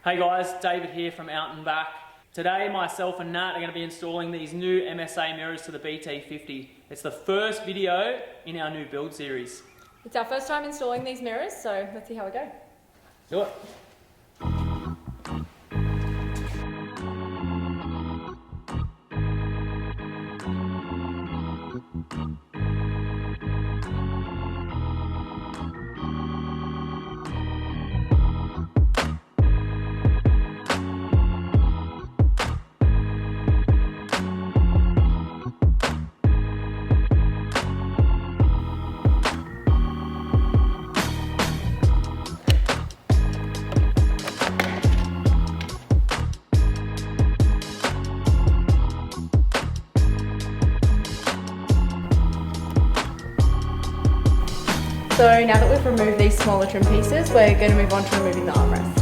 Hey guys, David here from OUT&BACK. Today myself and Nat are going to be installing these new MSA mirrors to the BT50. It's the first video in our new build series. It's our first time installing these mirrors, so let's see how we go. Do it. So now that we've removed these smaller trim pieces, we're going to move on to removing the armrest.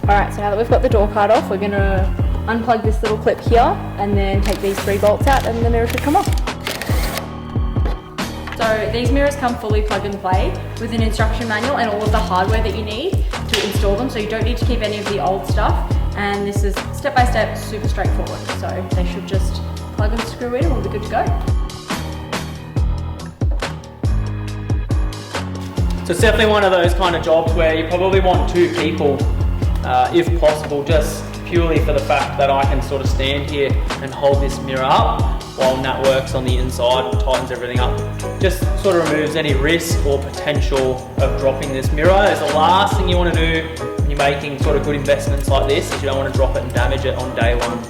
Alright, so now that we've got the door card off, we're going to unplug this little clip here and then take these 3 bolts out and the mirror should come off. So these mirrors come fully plug and play with an instruction manual and all of the hardware that you need to install them, so you don't need to keep any of the old stuff, and this is step by step, super straightforward, so they should just plug and screw in and we'll be good to go. So it's definitely one of those kind of jobs where you probably want 2 people. If possible, just purely for the fact that I can sort of stand here and hold this mirror up while Nat works on the inside, tightens everything up. Just sort of removes any risk or potential of dropping this mirror. It's the last thing you want to do when you're making sort of good investments like this, is you don't want to drop it and damage it on day one.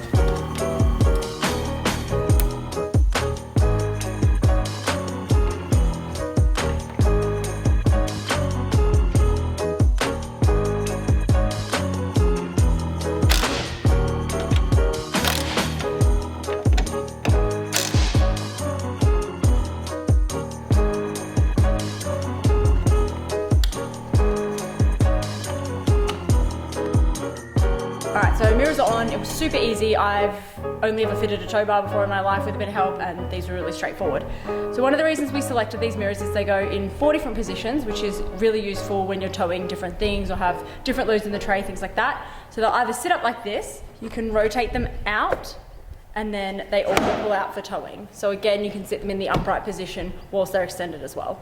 Alright, so mirrors are on. It was super easy. I've only ever fitted a tow bar before in my life with a bit of help, and these were really straightforward. So one of the reasons we selected these mirrors is they go in 4 different positions, which is really useful when you're towing different things or have different loads in the tray, things like that. So they'll either sit up like this, you can rotate them out, and then they also pull out for towing. So again, you can sit them in the upright position whilst they're extended as well.